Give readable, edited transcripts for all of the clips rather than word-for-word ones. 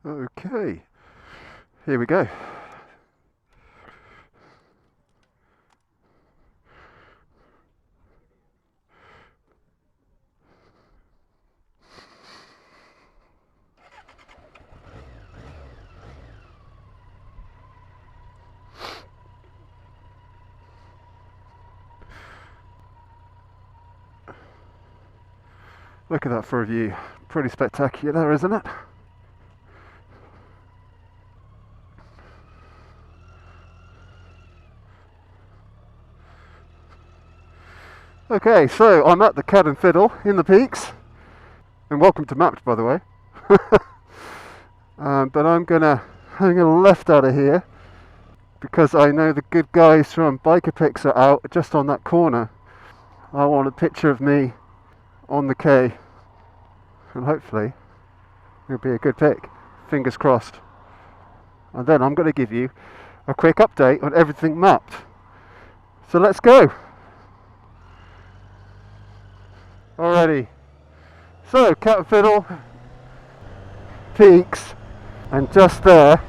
Okay, here we go. Look at that for a view. Pretty spectacular, isn't it? Okay, so I'm at the Cat and Fiddle in the Peaks, and welcome to Mapped, by the way. But I'm gonna left out of here because I know the good guys from Bikerpics are out just on that corner. I want a picture of me on the K, and hopefully it'll be a good pic. Fingers crossed. And then I'm going to give you a quick update on everything mapped. So let's go. Alrighty. So Cat and Fiddle, Peaks, and just there.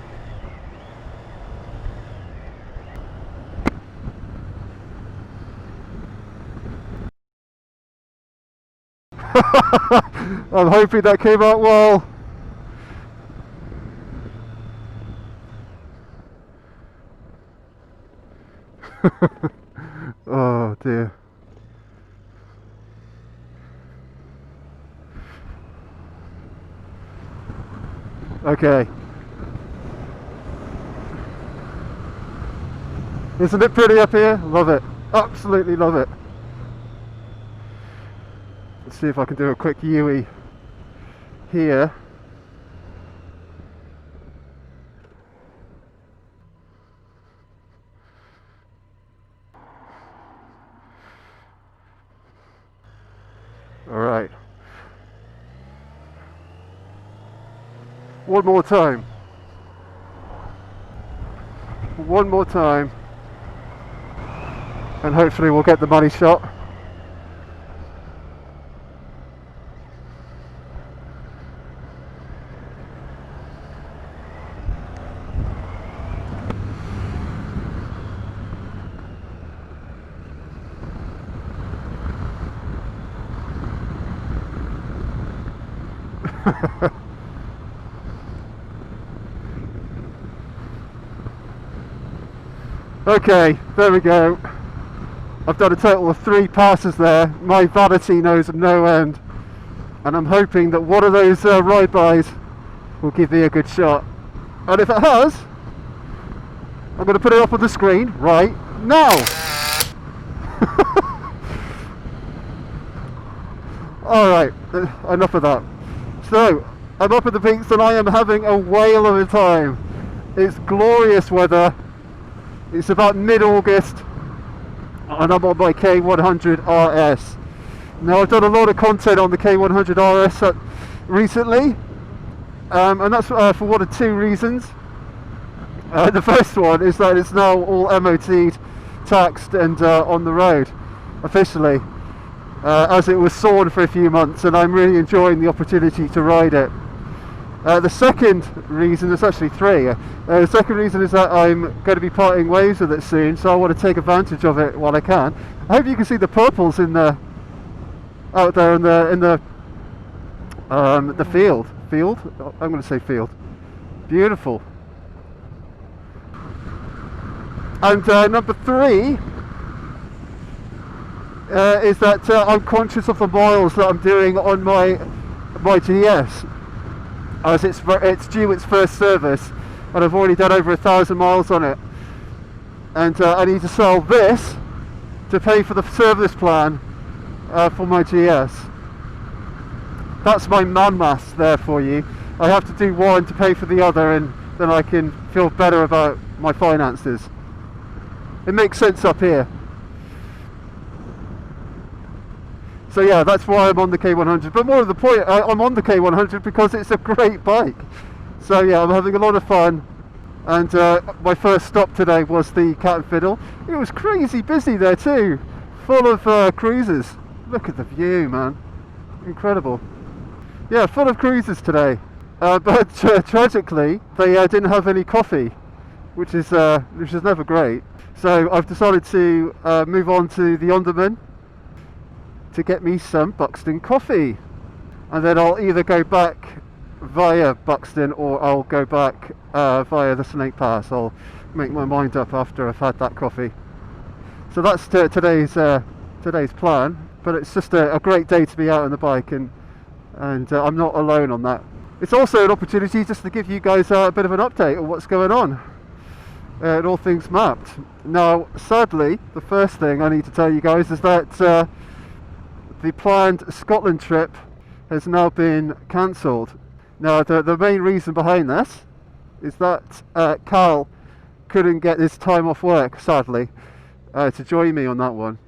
I'm hoping that came out well. Oh dear. Okay. Isn't it pretty up here? Love it. Absolutely love it. Let's see if I can do a quick U-E here. All right. One more time. One more time. And hopefully we'll get the money shot. Okay, there we go. I've done a total of 3 passes there. My vanity knows of no end, and I'm hoping that one of those ride-bys will give me a good shot. And if it has, I'm going to put it up on the screen right now. Alright, enough of that. So, I'm up at the Peaks and I am having a whale of a time. It's glorious weather. It's about mid-August and I'm on my K100RS. Now I've done a lot of content on the K100RS recently, and that's for one of 2 reasons. The first one is that it's now all MOT'd, taxed and on the road officially, as it was sawn for a few months, and I'm really enjoying the opportunity to ride it. The second reason, there's actually 3. The second reason is that I'm going to be parting ways with it soon, so I want to take advantage of it while I can. I hope you can see the purples in the out there in the field. Field? I'm going to say field. Beautiful. And number 3 is that I'm conscious of the miles that I'm doing on my GS. As it's due its first service, and I've already done over 1,000 miles on it, and I need to sell this to pay for the service plan for my GS. That's my man mass there for you. I have to do one to pay for the other, and then I can feel better about my finances. It makes sense up here. So yeah, that's why I'm on the K100. But more to the point, I'm on the K100 because it's a great bike. So yeah, I'm having a lot of fun. And my first stop today was the Cat and Fiddle. It was crazy busy there too, full of cruisers. Look at the view, man, incredible. Yeah, full of cruisers today. But tragically, they didn't have any coffee, which is never great. So I've decided to move on to the Underman to get me some Buxton coffee, and then I'll either go back via Buxton or I'll go back via the Snake Pass. I'll make my mind up after I've had that coffee. So that's today's plan. But it's just a great day to be out on the bike, and I'm not alone on that. It's also an opportunity just to give you guys a bit of an update on what's going on and all things mapped. Now, sadly, the first thing I need to tell you guys is that the planned Scotland trip has now been cancelled. Now, the main reason behind this is that Cal couldn't get his time off work, sadly, to join me on that one.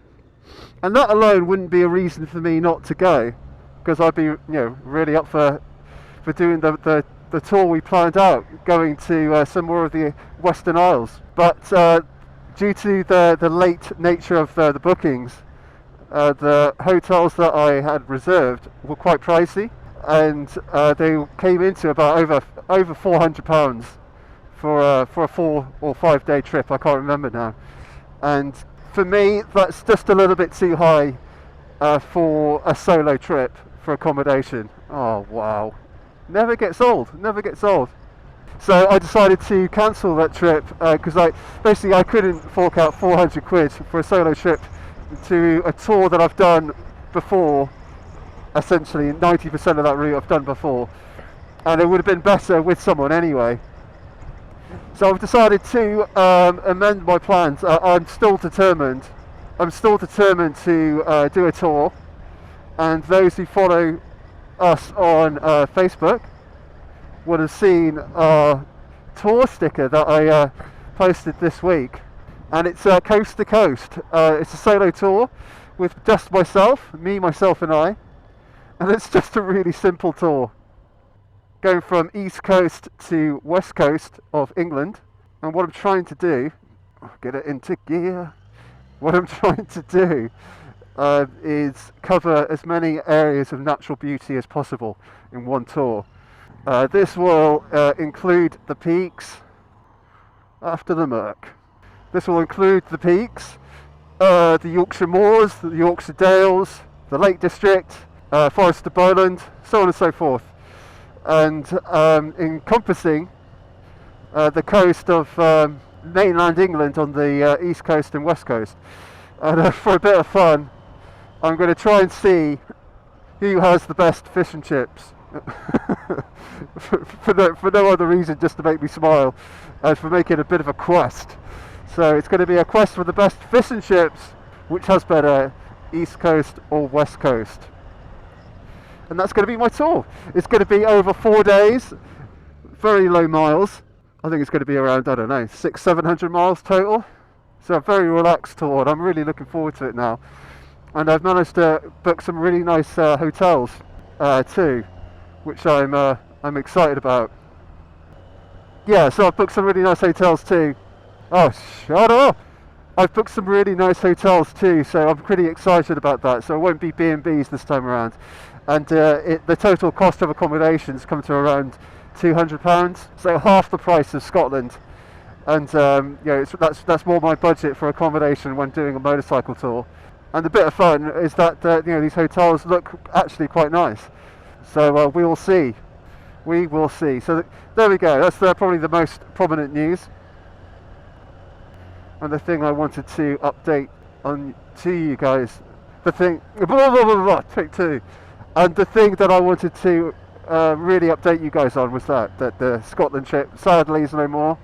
And that alone wouldn't be a reason for me not to go, because I'd be, really up for doing the tour we planned out, going to some more of the Western Isles. But due to the late nature of the bookings, the hotels that I had reserved were quite pricey, and they came into about over £400 for a 4 or 5 day trip. I can't remember now. And for me, that's just a little bit too high for a solo trip for accommodation. Oh wow, never gets old, never gets old. So I decided to cancel that trip because I couldn't fork out 400 quid for a solo trip to a tour that I've done before. Essentially 90% of that route I've done before, and it would have been better with someone anyway. So I've decided to amend my plans. I'm still determined to do a tour, and those who follow us on Facebook would have seen a tour sticker that I posted this week, and it's coast to coast. It's a solo tour with just myself and I, and it's just a really simple tour, going from east coast to west coast of England. And what I'm trying to do, get it into gear, what I'm trying to do is cover as many areas of natural beauty as possible in one tour. This will include the peaks after the Merc. This will include the peaks, the Yorkshire Moors, the Yorkshire Dales, the Lake District, Forest of Bowland, so on and so forth, and encompassing the coast of mainland England on the east coast and west coast. And for a bit of fun, I'm going to try and see who has the best fish and chips. for no other reason, just to make me smile, and for making a bit of a quest. So it's going to be a quest for the best fish and chips, which has better, east coast or west coast. And that's going to be my tour. It's going to be over 4 days, very low miles. I think it's going to be around, 600-700 miles total. So a very relaxed tour, and I'm really looking forward to it now. And I've managed to book some really nice hotels too, which I'm excited about. Yeah, so I've booked some really nice hotels too. Oh, shut up! I've booked some really nice hotels too, so I'm pretty excited about that. So it won't be B&Bs this time around. And the total cost of accommodations come to around £200, so half the price of Scotland. And that's more my budget for accommodation when doing a motorcycle tour. And the bit of fun is that these hotels look actually quite nice. So we will see. We will see. So there we go. That's probably the most prominent news. And the thing I wanted to update on to you guys, take two. And the thing that I wanted to really update you guys on was that the Scotland trip sadly is no more.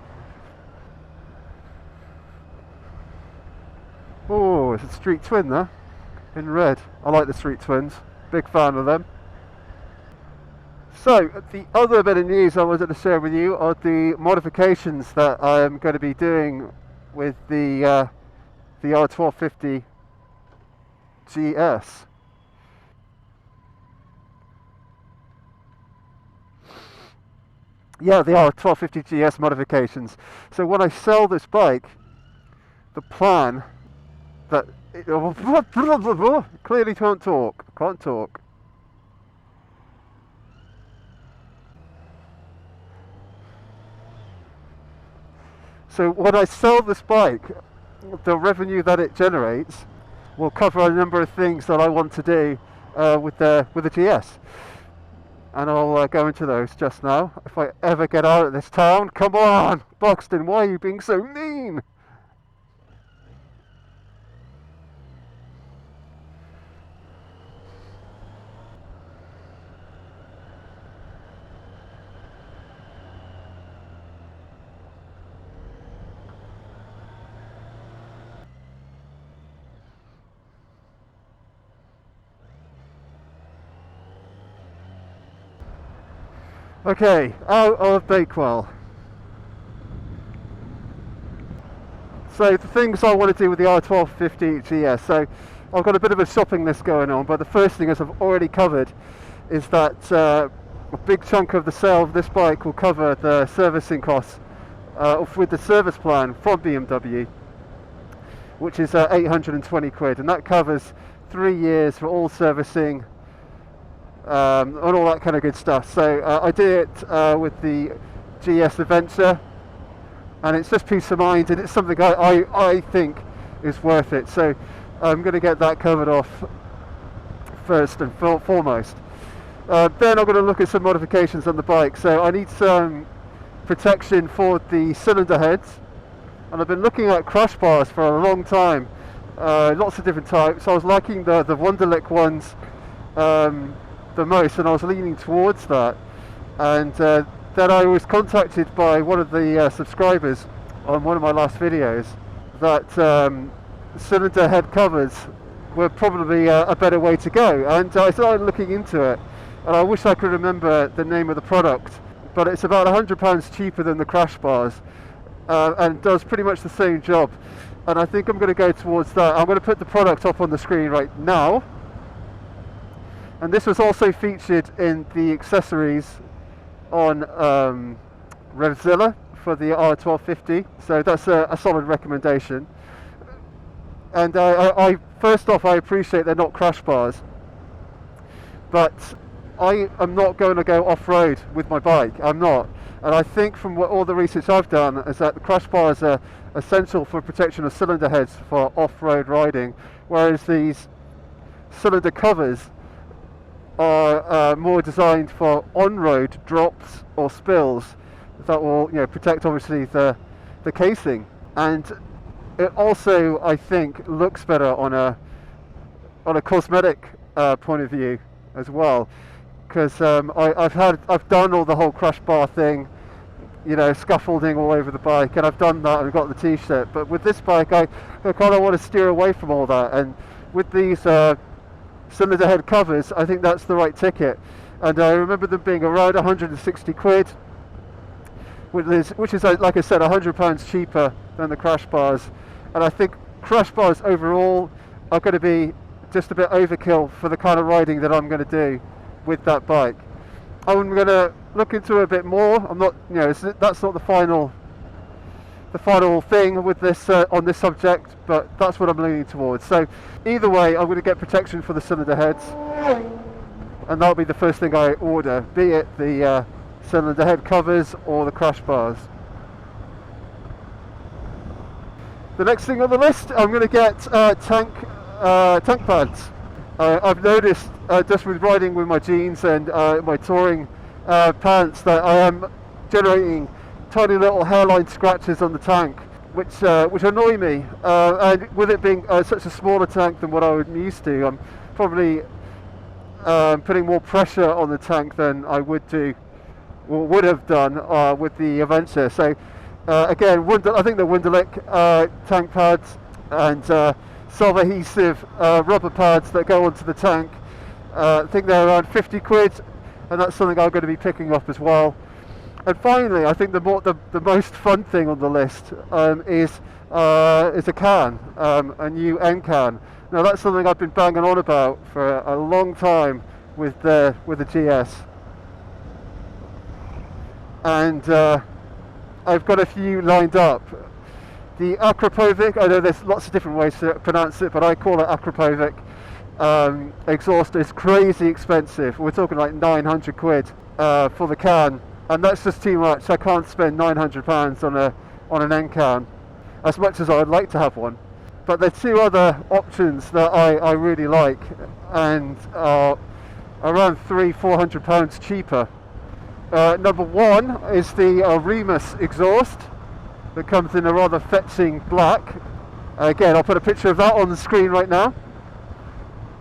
Oh, it's a Street Twin there, in red. I like the Street Twins, big fan of them. So, the other bit of news I wanted to share with you are the modifications that I am going to be doing with the R1250 GS. Yeah, the R1250 GS modifications. So when I sell this bike, the plan that clearly can't talk. So when I sell this bike, the revenue that it generates will cover a number of things that I want to do with the GS. And I'll go into those just now. If I ever get out of this town, come on, Buxton, why are you being so mean? Okay, out of Bakewell. So the things I want to do with the R1250 GS. So I've got a bit of a shopping list going on, but the first thing, as I've already covered, is that a big chunk of the sale of this bike will cover the servicing costs with the service plan from BMW, which is 820 quid, and that covers 3 years for all servicing and all that kind of good stuff. So I did it with the GS Adventure, and it's just peace of mind, and it's something I think is worth it. So I'm going to get that covered off first and foremost. Then I'm going to look at some modifications on the bike. So I need some protection for the cylinder heads, and I've been looking at crash bars for a long time, lots of different types. I was liking the Wondershare ones the most, and I was leaning towards that, and then I was contacted by one of the subscribers on one of my last videos that cylinder head covers were probably a better way to go, and I started looking into it, and I wish I could remember the name of the product, but it's about £100 cheaper than the crash bars, and does pretty much the same job, and I think I'm going to go towards that. I'm going to put the product up on the screen right now. And this was also featured in the accessories on Revzilla for the R1250, so that's a solid recommendation. And I first off, I appreciate they're not crash bars, but I am not going to go off-road with my bike. I'm not, and I think from all the research I've done is that the crash bars are essential for protection of cylinder heads for off-road riding, whereas these cylinder covers are more designed for on-road drops or spills that will, protect obviously the casing, and it also, I think, looks better on a cosmetic point of view as well, because I've done all the whole crash bar thing, scaffolding all over the bike, and I've done that and got the t-shirt, but with this bike I kind of want to steer away from all that, and with these cylinder head covers, I think that's the right ticket. And I remember them being around 160 quid, which is like I said, £100 cheaper than the crash bars. And I think crash bars overall are going to be just a bit overkill for the kind of riding that I'm going to do with that bike. I'm going to look into it a bit more. I'm not, that's not the final thing with this on this subject, but that's what I'm leaning towards. So either way, I'm going to get protection for the cylinder heads, and that'll be the first thing I order, be it the cylinder head covers or the crash bars. The next thing on the list, I'm going to get tank pads. I've noticed just with riding with my jeans and my touring pants that I am generating tiny little hairline scratches on the tank, which annoy me, and with it being such a smaller tank than what I would used to, I'm probably putting more pressure on the tank than I would have done with the Adventure. So again, I think the Wondershare tank pads and self-adhesive rubber pads that go onto the tank, I think they're around 50 quid, and that's something I'm going to be picking up as well. And finally, I think the most fun thing on the list is a can, a new end can. Now that's something I've been banging on about for a long time with the GS, and I've got a few lined up. The Akrapovic, I know there's lots of different ways to pronounce it, but I call it Akrapovic. Exhaust is crazy expensive. We're talking like 900 quid for the can. And that's just too much. I can't spend £900 on on an NCAN, as much as I would like to have one. But there are two other options that I really like, and are around £300-400 cheaper. Number one is the Remus exhaust that comes in a rather fetching black. Again, I'll put a picture of that on the screen right now.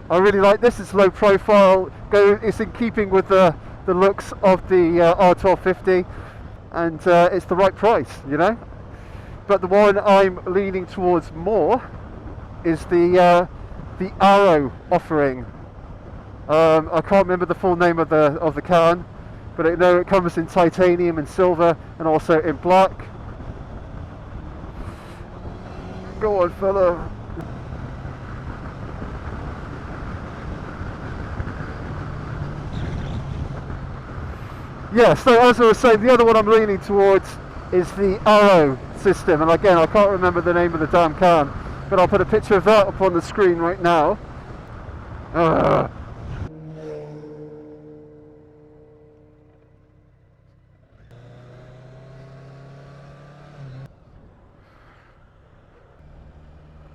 I really like this. It's low profile. It's in keeping with the looks of the R1250, and it's the right price, you know. But the one I'm leaning towards more is the Arrow offering. I can't remember the full name of the can, but I know it comes in titanium and silver, and also in black. Go on, fella. Yeah, so as I was saying, the other one I'm leaning towards is the Arrow system, and again, I can't remember the name of the damn can, but I'll put a picture of that up on the screen right now.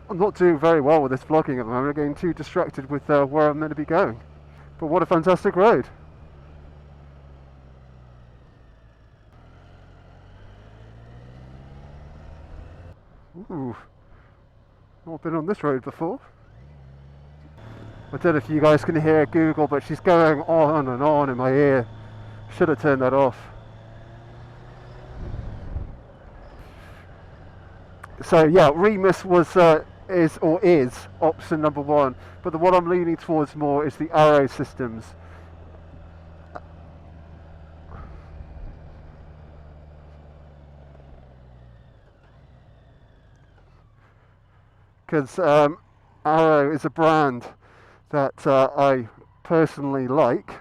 I'm not doing very well with this vlogging at the moment. I'm getting too distracted with where I'm meant to be going. But what a fantastic road. Ooh, not been on this road before. I don't know if you guys can hear Google, but she's going on and on in my ear. Should have turned that off. So yeah, Remus is option number one, but the one I'm leaning towards more is the Arrow systems. Because Arrow is a brand that I personally like,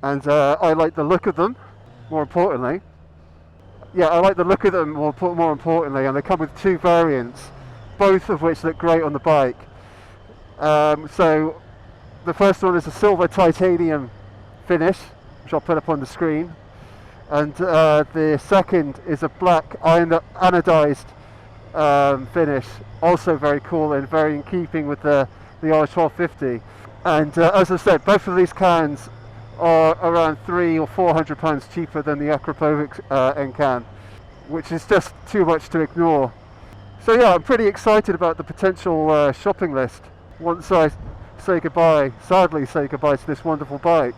and I like the look of them, more importantly. Yeah, I like the look of them more importantly, and they come with two variants, both of which look great on the bike. So the first one is a silver titanium finish, which I'll put up on the screen, and the second is a black anodized finish, also very cool and very in keeping with the R1250. And as I said, both of these cans are around £300 or £400 cheaper than the Bikerpics NCAN, which is just too much to ignore. So yeah, I'm pretty excited about the potential shopping list once I sadly say goodbye to this wonderful bike.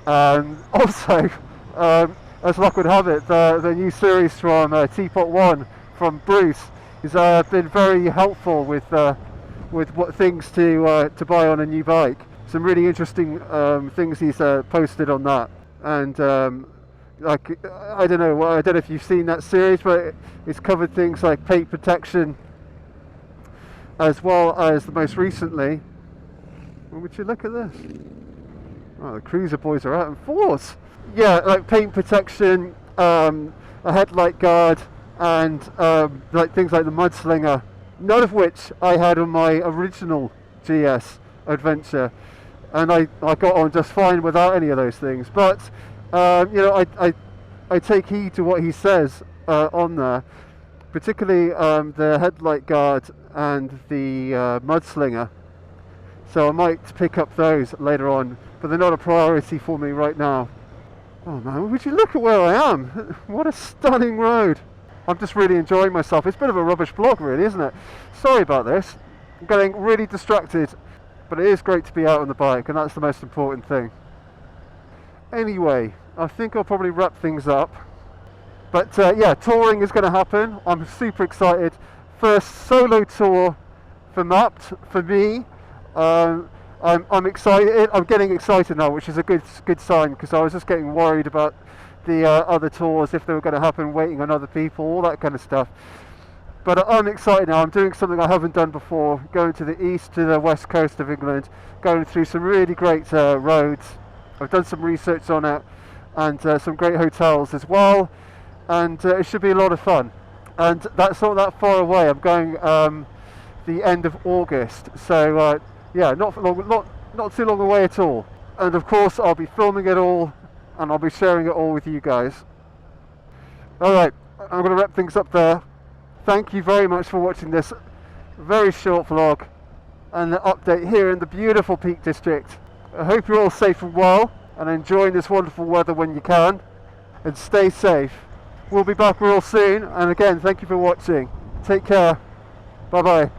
Also, as luck would have it, the new series from Teapot One from Bruce has been very helpful with what things to buy on a new bike. Some really interesting things he's posted on that, and like I don't know if you've seen that series, but it's covered things like paint protection, as well as the most recently. Would you look at this? Oh, the Cruiser boys are out in force. Yeah, like paint protection, a headlight guard, and like things like the mudslinger. None of which I had on my original GS Adventure, and I got on just fine without any of those things. But you know, I take heed to what he says on there, particularly the headlight guard and the mudslinger. So I might pick up those later on, but they're not a priority for me right now. Oh man, would you look at where I am? What a stunning road. I'm just really enjoying myself. It's a bit of a rubbish vlog really, isn't it? Sorry about this. I'm getting really distracted, but it is great to be out on the bike, and that's the most important thing. Anyway, I think I'll probably wrap things up. But yeah, touring is going to happen. I'm super excited. First solo tour for Mapped for me. I'm excited. I'm getting excited now, which is a good sign, because I was just getting worried about the other tours, if they were going to happen, waiting on other people, all that kind of stuff. But I'm excited now. I'm doing something I haven't done before, going to the east to the west coast of England, going through some really great roads. I've done some research on it, and some great hotels as well, and it should be a lot of fun. And that's not that far away. I'm going the end of August, so yeah, not too long away at all. And of course I'll be filming it all, and I'll be sharing it all with you guys. Alright, I'm going to wrap things up there. thank you very much for watching this very short vlog and the update here in the beautiful Peak District. I hope you're all safe and well and enjoying this wonderful weather when you can, and stay safe. We'll be back real soon, and again, thank you for watching. Take care. Bye bye.